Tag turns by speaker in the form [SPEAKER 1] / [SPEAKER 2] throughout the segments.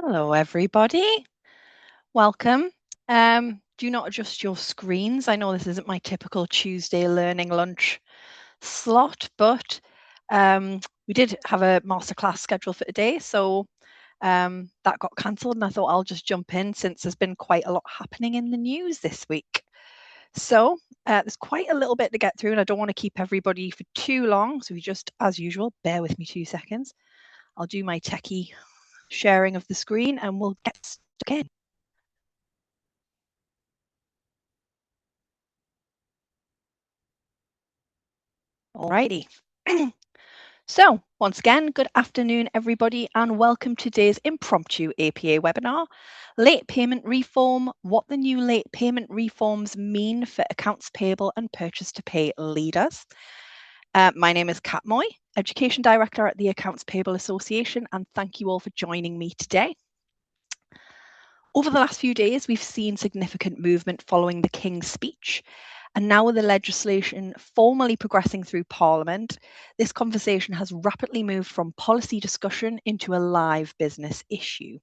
[SPEAKER 1] Hello, everybody. Welcome. Do not adjust your screens. I know this isn't my typical Tuesday learning lunch slot, but we did have a masterclass scheduled for today, so that got cancelled, and I thought I'll just jump in since there's been quite a lot happening in the news this week. So there's quite a little bit to get through, and I don't want to keep everybody for too long. So you just, as usual, bear with me 2 seconds. I'll do my techie sharing of the screen and we'll get stuck in. Alrighty. So once again, good afternoon, everybody, and welcome to today's impromptu APA webinar, Late Payment Reform, what the new late payment reforms mean for accounts payable and purchase to pay leaders. My name is Kat Moy, Education Director at the Accounts Payable Association, and thank you all for joining me today. Over the last few days, we've seen significant movement following the King's speech. And now with the legislation formally progressing through Parliament, this conversation has rapidly moved from policy discussion into a live business issue.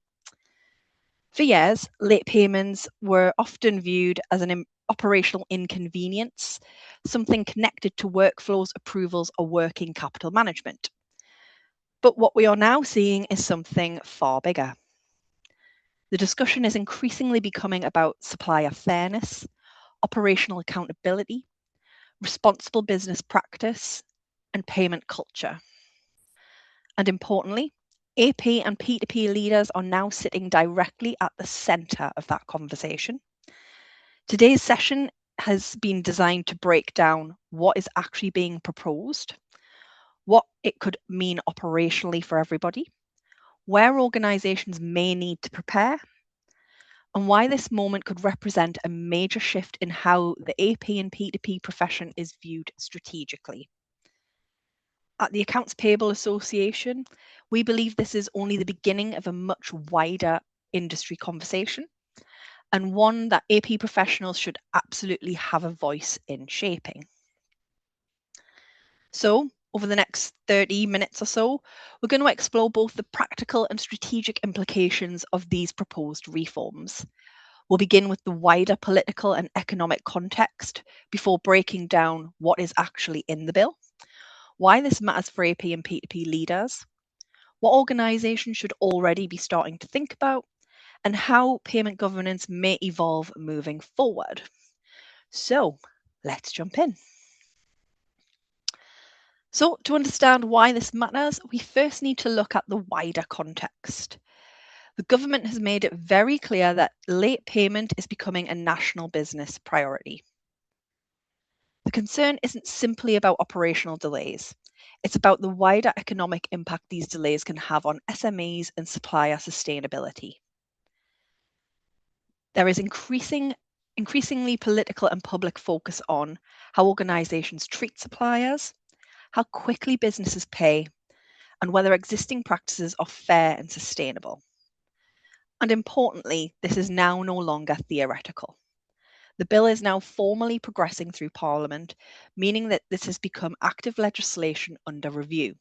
[SPEAKER 1] For years, late payments were often viewed as an operational inconvenience, something connected to workflows, approvals, or working capital management. But what we are now seeing is something far bigger. The discussion is increasingly becoming about supplier fairness, operational accountability, responsible business practice, and payment culture. And importantly, AP and P2P leaders are now sitting directly at the center of that conversation. Today's session has been designed to break down what is actually being proposed, what it could mean operationally for everybody, where organizations may need to prepare, and why this moment could represent a major shift in how the AP and P2P profession is viewed strategically. At the Accounts Payable Association, we believe this is only the beginning of a much wider industry conversation, and one that AP professionals should absolutely have a voice in shaping. So, over the next 30 minutes or so, we're going to explore both the practical and strategic implications of these proposed reforms. We'll begin with the wider political and economic context before breaking down what is actually in the bill, why this matters for AP and P2P leaders, what organisations should already be starting to think about, and how payment governance may evolve moving forward. So let's jump in. So to understand why this matters, we first need to look at the wider context. The government has made it very clear that late payment is becoming a national business priority. The concern isn't simply about operational delays. It's about the wider economic impact these delays can have on SMEs and supplier sustainability. There is increasingly political and public focus on how organizations treat suppliers, how quickly businesses pay, and whether existing practices are fair and sustainable. And importantly, this is now no longer theoretical. The bill is now formally progressing through Parliament, meaning that this has become active legislation under review.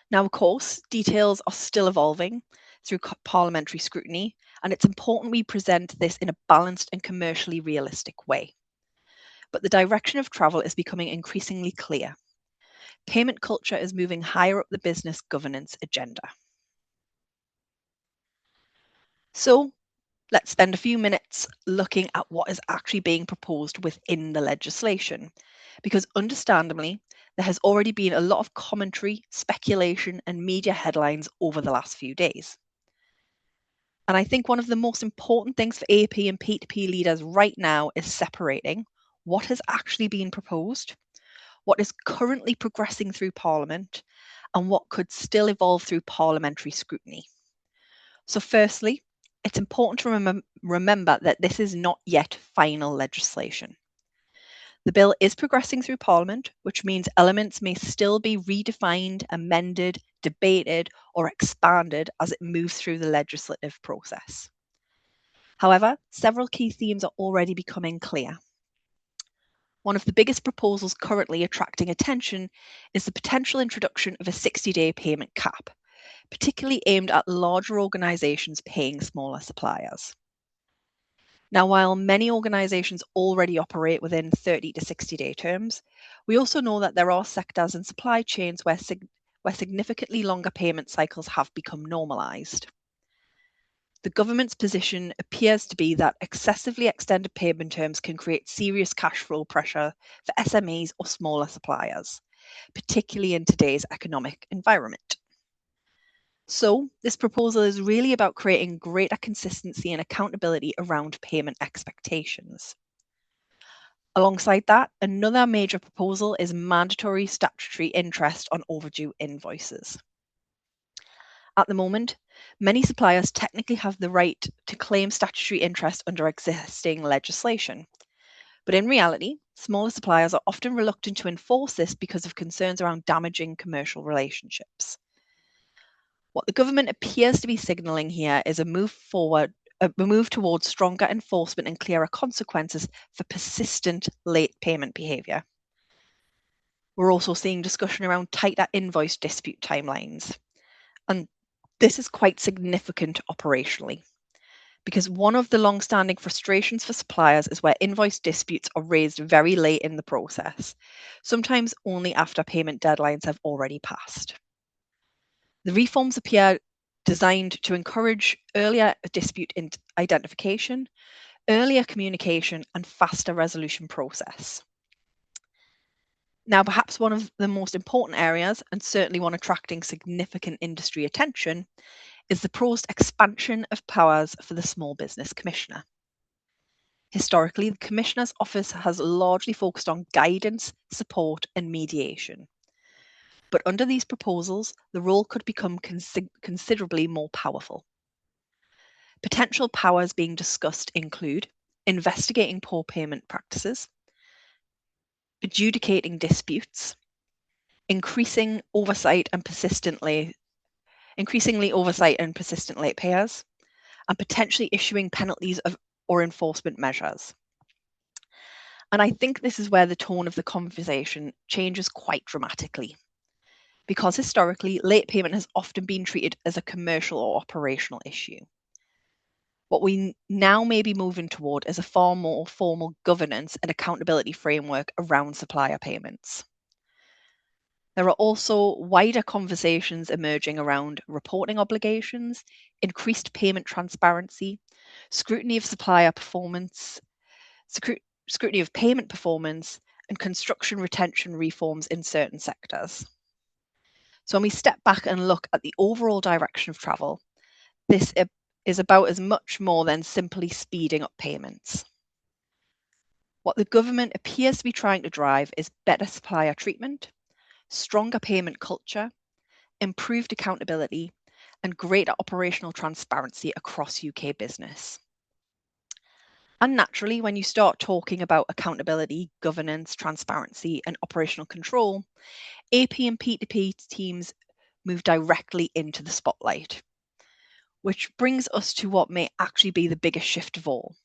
[SPEAKER 1] Now, of course, details are still evolving through parliamentary scrutiny, and it's important we present this in a balanced and commercially realistic way. But the direction of travel is becoming increasingly clear. Payment culture is moving higher up the business governance agenda. So let's spend a few minutes looking at what is actually being proposed within the legislation, because understandably, there has already been a lot of commentary, speculation, and media headlines over the last few days. And I think one of the most important things for AP and P2P leaders right now is separating what has actually been proposed, what is currently progressing through Parliament, and what could still evolve through parliamentary scrutiny. So firstly, it's important to remember that this is not yet final legislation. The bill is progressing through Parliament, which means elements may still be redefined, amended, debated, or expanded as it moves through the legislative process. However, several key themes are already becoming clear. One of the biggest proposals currently attracting attention is the potential introduction of a 60-day payment cap, particularly aimed at larger organisations paying smaller suppliers. Now, while many organisations already operate within 30 to 60-day terms, we also know that there are sectors and supply chains where significantly longer payment cycles have become normalised. The government's position appears to be that excessively extended payment terms can create serious cash flow pressure for SMEs or smaller suppliers, particularly in today's economic environment. So, this proposal is really about creating greater consistency and accountability around payment expectations. Alongside that, another major proposal is mandatory statutory interest on overdue invoices. At the moment, many suppliers technically have the right to claim statutory interest under existing legislation. But in reality, smaller suppliers are often reluctant to enforce this because of concerns around damaging commercial relationships. What the government appears to be signalling here is a move towards stronger enforcement and clearer consequences for persistent late payment behaviour. We're also seeing discussion around tighter invoice dispute timelines. And this is quite significant operationally, because one of the long-standing frustrations for suppliers is where invoice disputes are raised very late in the process, sometimes only after payment deadlines have already passed. The reforms appear designed to encourage earlier dispute identification, earlier communication, and faster resolution process. Now, perhaps one of the most important areas, and certainly one attracting significant industry attention, is the proposed expansion of powers for the Small Business Commissioner. Historically, the Commissioner's office has largely focused on guidance, support, and mediation. But under these proposals, the role could become considerably more powerful. Potential powers being discussed include investigating poor payment practices, adjudicating disputes, increasingly oversight and persistent late payers, and potentially issuing penalties or enforcement measures. And I think this is where the tone of the conversation changes quite dramatically. Because historically, late payment has often been treated as a commercial or operational issue. What we now may be moving toward is a far more formal governance and accountability framework around supplier payments. There are also wider conversations emerging around reporting obligations, increased payment transparency, scrutiny of supplier performance, scrutiny of payment performance, and construction retention reforms in certain sectors. So when we step back and look at the overall direction of travel, this is about as much more than simply speeding up payments. What the government appears to be trying to drive is better supplier treatment, stronger payment culture, improved accountability, and greater operational transparency across UK business. And naturally, when you start talking about accountability, governance, transparency, and operational control, AP and P2P teams move directly into the spotlight, which brings us to what may actually be the biggest shift of all: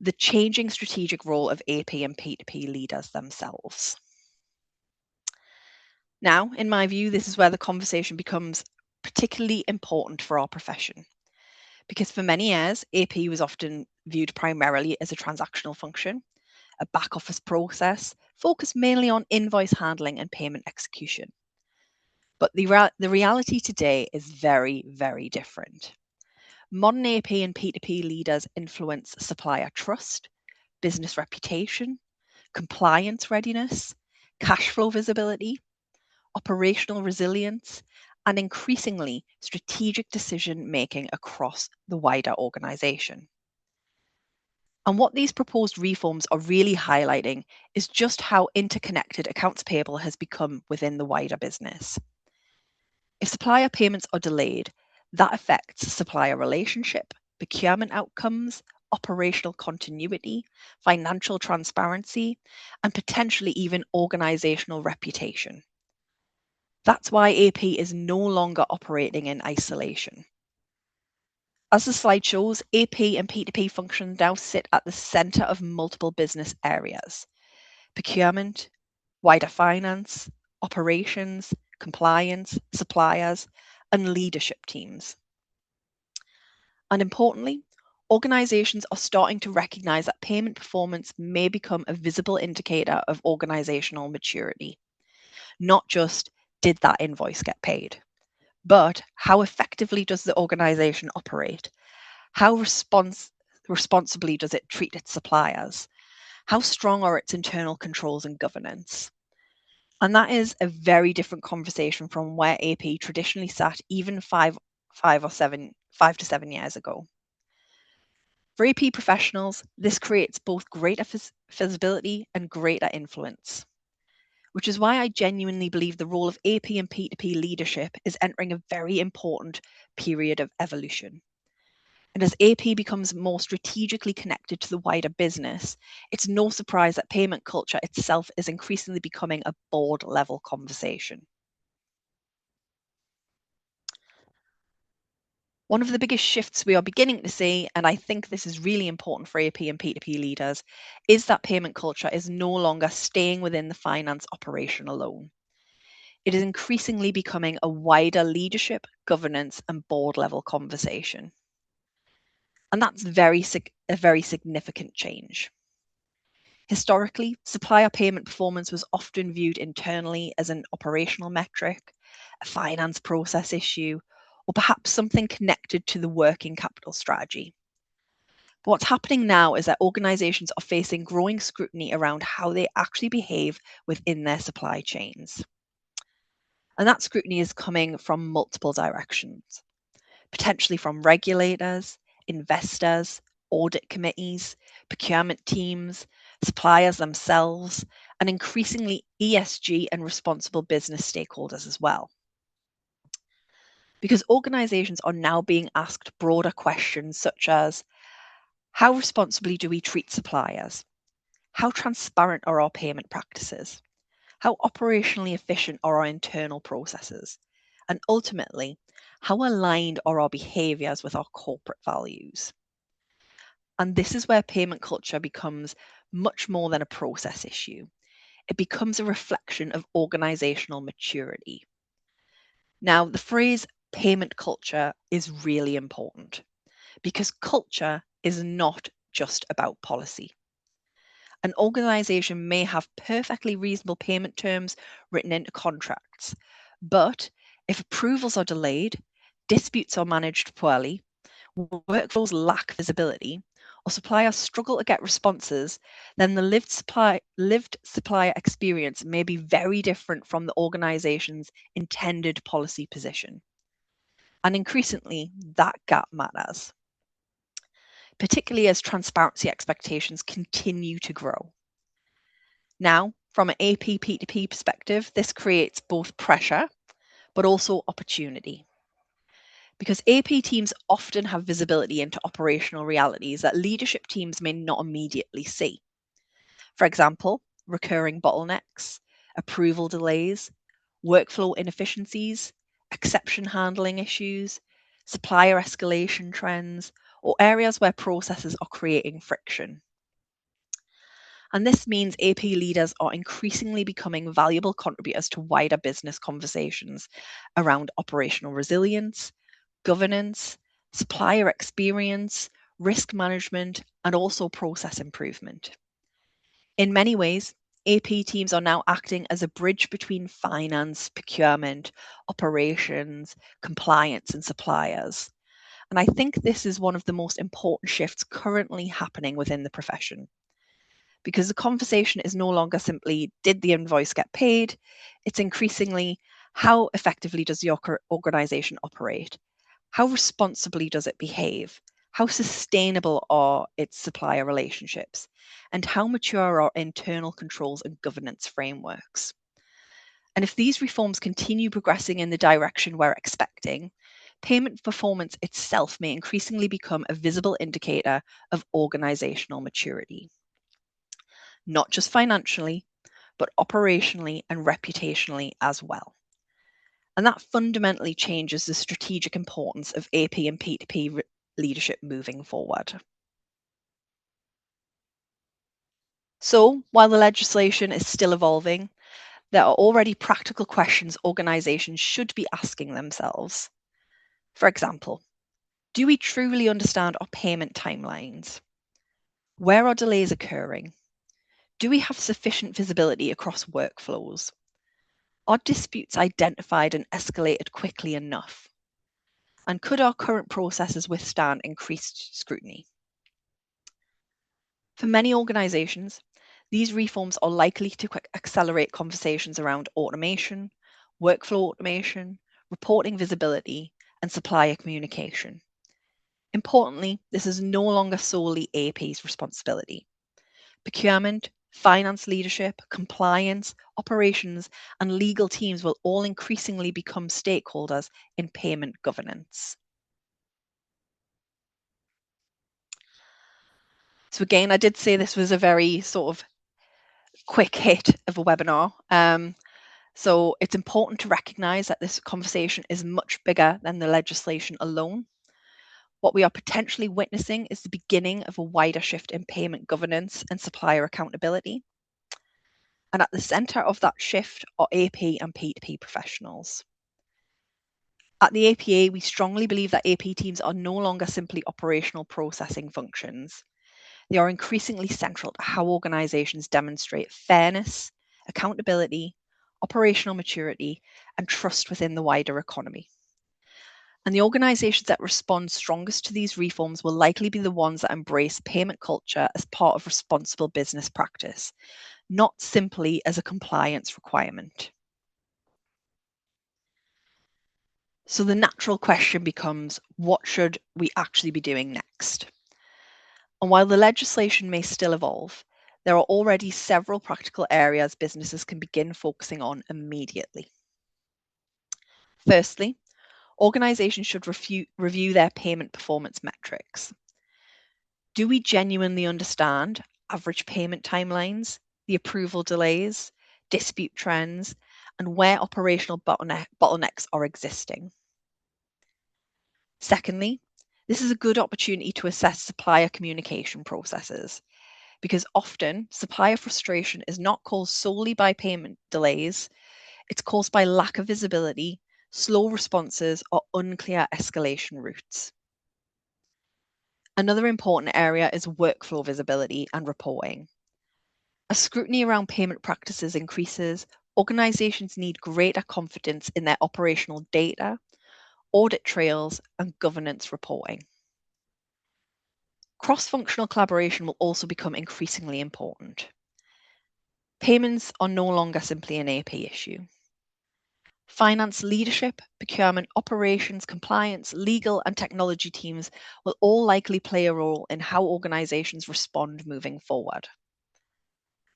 [SPEAKER 1] the changing strategic role of AP and P2P leaders themselves. Now, in my view, this is where the conversation becomes particularly important for our profession, because for many years, AP was often viewed primarily as a transactional function, a back office process focused mainly on invoice handling and payment execution. But the reality today is very, very different. Modern AP and P2P leaders influence supplier trust, business reputation, compliance readiness, cash flow visibility, operational resilience, and increasingly strategic decision making across the wider organization. And what these proposed reforms are really highlighting is just how interconnected accounts payable has become within the wider business. If supplier payments are delayed, that affects supplier relationship, procurement outcomes, operational continuity, financial transparency, and potentially even organizational reputation. That's why AP is no longer operating in isolation. As the slide shows, AP and P2P functions now sit at the center of multiple business areas: procurement, wider finance, operations, compliance, suppliers, and leadership teams. And importantly, organizations are starting to recognize that payment performance may become a visible indicator of organizational maturity. Not just, did that invoice get paid? But how effectively does the organization operate? How responsibly does it treat its suppliers? How strong are its internal controls and governance? And that is a very different conversation from where AP traditionally sat even 5 to 7 years ago. For AP professionals, this creates both greater visibility and greater influence, which is why I genuinely believe the role of AP and P2P leadership is entering a very important period of evolution. And as AP becomes more strategically connected to the wider business, it's no surprise that payment culture itself is increasingly becoming a board level conversation. One of the biggest shifts we are beginning to see, and I think this is really important for AP and P2P leaders, is that payment culture is no longer staying within the finance operation alone. It is increasingly becoming a wider leadership, governance, and board level conversation. And that's a very significant change. Historically, supplier payment performance was often viewed internally as an operational metric, a finance process issue, or perhaps something connected to the working capital strategy. But what's happening now is that organizations are facing growing scrutiny around how they actually behave within their supply chains. And that scrutiny is coming from multiple directions, potentially from regulators, investors, audit committees, procurement teams, suppliers themselves, and increasingly ESG and responsible business stakeholders as well. Because organizations are now being asked broader questions such as, how responsibly do we treat suppliers? How transparent are our payment practices? How operationally efficient are our internal processes? And ultimately, how aligned are our behaviors with our corporate values? And this is where payment culture becomes much more than a process issue. It becomes a reflection of organizational maturity. Now, the phrase payment culture is really important because culture is not just about policy. An organization may have perfectly reasonable payment terms written into contracts, but if approvals are delayed, disputes are managed poorly, workflows lack visibility, or suppliers struggle to get responses, then the lived supplier experience may be very different from the organization's intended policy position. And increasingly, that gap matters, particularly as transparency expectations continue to grow. Now, from an AP P2P perspective, this creates both pressure but also opportunity. Because AP teams often have visibility into operational realities that leadership teams may not immediately see. For example, recurring bottlenecks, approval delays, workflow inefficiencies, exception handling issues, supplier escalation trends, or areas where processes are creating friction. And this means AP leaders are increasingly becoming valuable contributors to wider business conversations around operational resilience, governance, supplier experience, risk management, and also process improvement. In many ways, AP teams are now acting as a bridge between finance, procurement, operations, compliance, and suppliers. And I think this is one of the most important shifts currently happening within the profession. Because the conversation is no longer simply, did the invoice get paid? It's increasingly, how effectively does the organization operate? How responsibly does it behave? How sustainable are its supplier relationships? And how mature are our internal controls and governance frameworks? And if these reforms continue progressing in the direction we're expecting, payment performance itself may increasingly become a visible indicator of organizational maturity. Not just financially, but operationally and reputationally as well. And that fundamentally changes the strategic importance of AP and P2P leadership moving forward. So, while the legislation is still evolving, there are already practical questions organizations should be asking themselves. For example, do we truly understand our payment timelines? Where are delays occurring? Do we have sufficient visibility across workflows? Are disputes identified and escalated quickly enough? And could our current processes withstand increased scrutiny? For many organizations, these reforms are likely to accelerate conversations around automation, workflow automation, reporting visibility, and supplier communication. Importantly, this is no longer solely AP's responsibility. Procurement, finance leadership, compliance, operations, and legal teams will all increasingly become stakeholders in payment governance. So again, I did say this was a very sort of quick hit of a webinar. So it's important to recognize that this conversation is much bigger than the legislation alone. What we are potentially witnessing is the beginning of a wider shift in payment governance and supplier accountability. And at the center of that shift are AP and P2P professionals. At the APA, we strongly believe that AP teams are no longer simply operational processing functions. They are increasingly central to how organizations demonstrate fairness, accountability, operational maturity, and trust within the wider economy. And the organizations that respond strongest to these reforms will likely be the ones that embrace payment culture as part of responsible business practice, not simply as a compliance requirement. So the natural question becomes, what should we actually be doing next? And while the legislation may still evolve, there are already several practical areas businesses can begin focusing on immediately. Firstly, organizations should review their payment performance metrics. Do we genuinely understand average payment timelines, the approval delays, dispute trends, and where operational bottlenecks are existing? Secondly, this is a good opportunity to assess supplier communication processes, because often supplier frustration is not caused solely by payment delays, it's caused by lack of visibility, slow responses, or unclear escalation routes. Another important area is workflow visibility and reporting. As scrutiny around payment practices increases, organizations need greater confidence in their operational data, audit trails, and governance reporting. Cross-functional collaboration will also become increasingly important. Payments are no longer simply an AP issue. Finance leadership, procurement, operations, compliance, legal, and technology teams will all likely play a role in how organizations respond moving forward.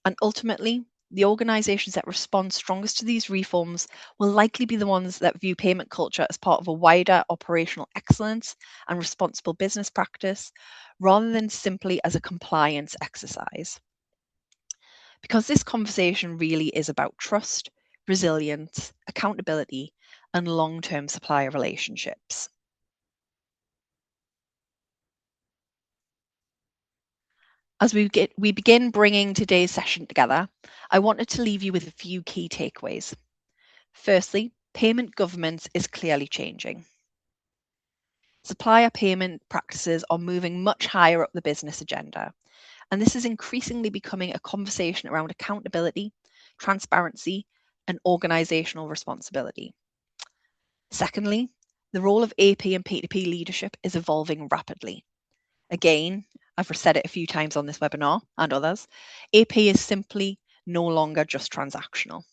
[SPEAKER 1] And ultimately, the organizations that respond strongest to these reforms will likely be the ones that view payment culture as part of a wider operational excellence and responsible business practice, rather than simply as a compliance exercise. Because this conversation really is about trust, resilience, accountability, and long-term supplier relationships. As we begin bringing today's session together, I wanted to leave you with a few key takeaways. Firstly, payment governance is clearly changing. Supplier payment practices are moving much higher up the business agenda, and this is increasingly becoming a conversation around accountability, transparency, and organizational responsibility. Secondly, the role of AP and P2P leadership is evolving rapidly. Again, I've said it a few times on this webinar and others, AP is simply no longer just transactional.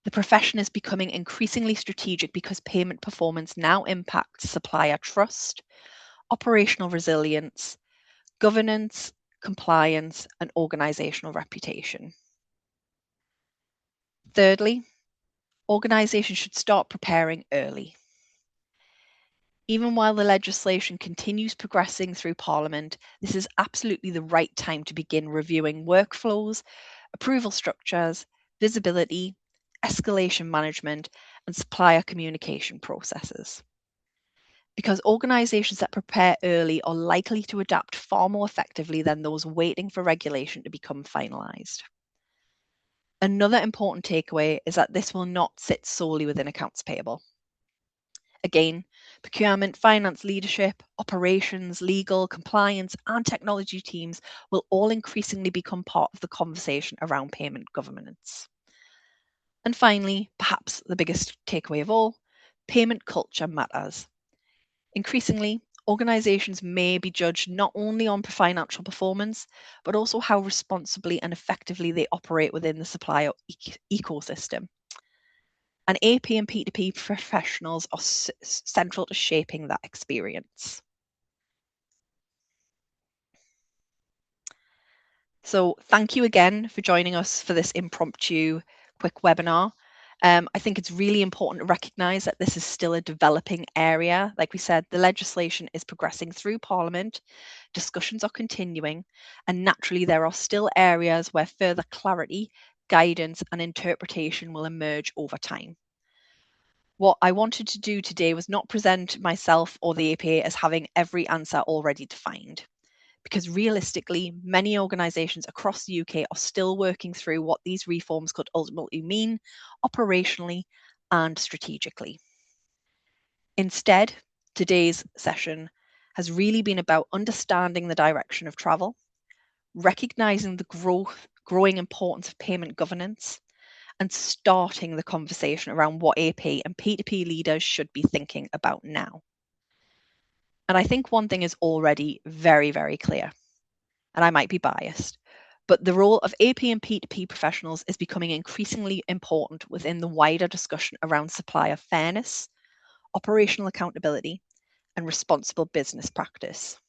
[SPEAKER 1] The profession is becoming increasingly strategic because payment performance now impacts supplier trust, operational resilience, governance, compliance, and organizational reputation. Thirdly, organizations should start preparing early. Even while the legislation continues progressing through Parliament, this is absolutely the right time to begin reviewing workflows, approval structures, visibility, escalation management, and supplier communication processes. Because organizations that prepare early are likely to adapt far more effectively than those waiting for regulation to become finalized. Another important takeaway is that this will not sit solely within accounts payable. Again, procurement, finance leadership, operations, legal, compliance, and technology teams will all increasingly become part of the conversation around payment governance. And finally, perhaps the biggest takeaway of all, payment culture matters. Increasingly, organizations may be judged not only on financial performance, but also how responsibly and effectively they operate within the supplier ecosystem. And AP and P2P professionals are central to shaping that experience. So thank you again for joining us for this impromptu quick webinar. I think it's really important to recognise that this is still a developing area. Like we said, the legislation is progressing through Parliament, discussions are continuing, and naturally there are still areas where further clarity, guidance and interpretation will emerge over time. What I wanted to do today was not present myself or the APA as having every answer already defined, because realistically, many organisations across the UK are still working through what these reforms could ultimately mean operationally and strategically. Instead, today's session has really been about understanding the direction of travel, recognising the growing importance of payment governance, and starting the conversation around what AP and P2P leaders should be thinking about now. And I think one thing is already very, very clear, and I might be biased, but the role of AP and P2P professionals is becoming increasingly important within the wider discussion around supplier fairness, operational accountability, and responsible business practice.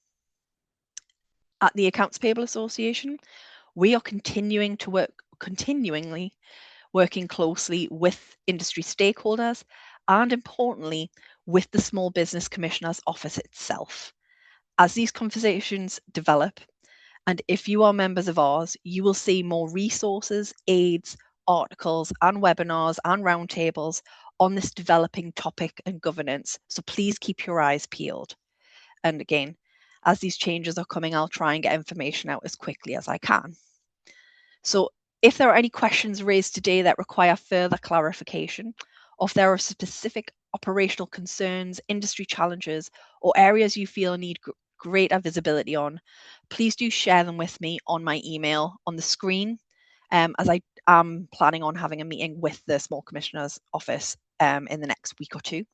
[SPEAKER 1] At the Accounts Payable Association, we are continuingly working closely with industry stakeholders and, importantly, with the Small Business Commissioner's Office itself. As these conversations develop, and if you are members of ours, you will see more resources, aids, articles, and webinars and roundtables on this developing topic and governance. So please keep your eyes peeled. And again, as these changes are coming, I'll try and get information out as quickly as I can. So if there are any questions raised today that require further clarification, or if there are specific operational concerns, industry challenges, or areas you feel need greater visibility on, please do share them with me on my email on the screen, as I am planning on having a meeting with the Small Commissioner's Office in the next week or two.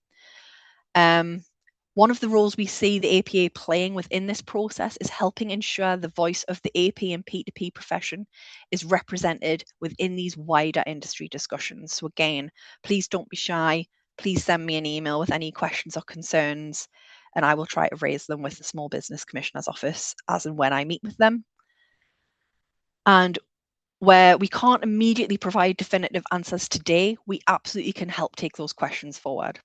[SPEAKER 1] One of the roles we see the APA playing within this process is helping ensure the voice of the AP and P2P profession is represented within these wider industry discussions. So again, please don't be shy. Please send me an email with any questions or concerns, and I will try to raise them with the Small Business Commissioner's Office as and when I meet with them. And where we can't immediately provide definitive answers today, we absolutely can help take those questions forward,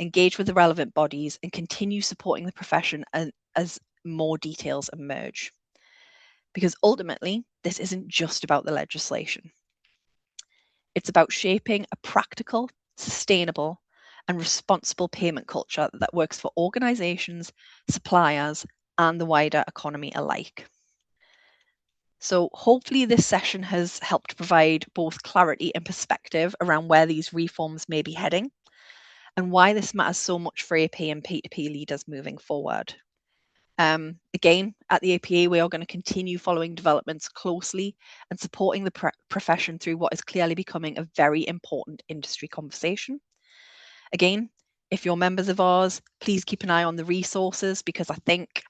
[SPEAKER 1] engage with the relevant bodies, and continue supporting the profession as more details emerge. Because ultimately, this isn't just about the legislation. It's about shaping a practical, sustainable, and responsible payment culture that works for organisations, suppliers, and the wider economy alike. So hopefully this session has helped provide both clarity and perspective around where these reforms may be heading, and why this matters so much for AP and P2P leaders moving forward. Again, at the APA, we are going to continue following developments closely and supporting the profession through what is clearly becoming a very important industry conversation. Again, if you're members of ours, please keep an eye on the resources, because I think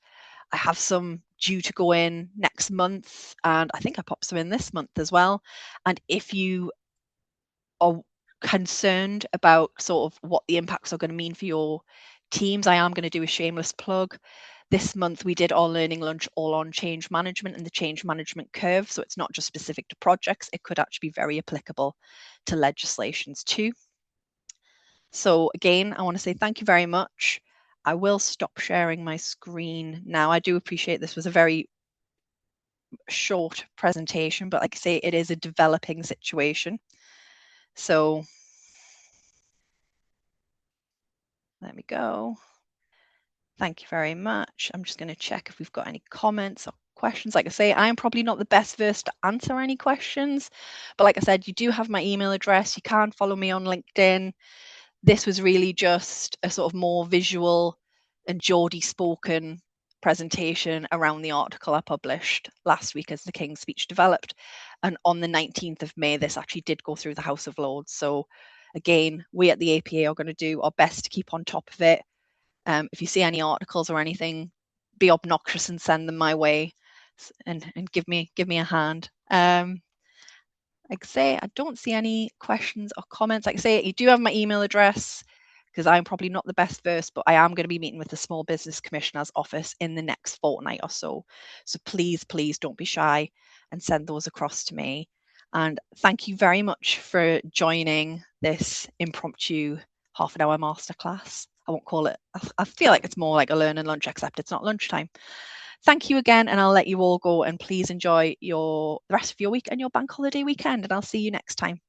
[SPEAKER 1] I have some due to go in next month, and I think I popped some in this month as well. And if you are concerned about sort of what the impacts are going to mean for your teams, I am going to do a shameless plug. This month we did our learning lunch all on change management and the change management curve. So it's not just specific to projects, it could actually be very applicable to legislations too. So again, I want to say thank you very much. I will stop sharing my screen now. I do appreciate this was a very short presentation, but like I say, it is a developing situation. So there we go. Thank you very much. I'm just going to check if we've got any comments or questions. Like I say, I'm probably not the best versed to answer any questions, but like I said, you do have my email address. You can follow me on LinkedIn. this was really just a sort of more visual and Geordie spoken presentation around the article I published last week as the King's Speech developed. And on the 19th of May, this actually did go through the House of Lords. So again, we at the APA are going to do our best to keep on top of it. If you see any articles or anything, be obnoxious and send them my way, and give me a hand. Like I say, I don't see any questions or comments. Like I say, you do have my email address, because I'm probably not the best versed, but I am going to be meeting with the Small Business Commissioner's office in the next fortnight or so. So please don't be shy and send those across to me. And thank you very much for joining this impromptu half an hour masterclass. I won't call it, I feel like it's more like a learn and lunch, except it's not lunchtime. Thank you again, and I'll let you all go, and please enjoy the rest of your week and your bank holiday weekend, and I'll see you next time.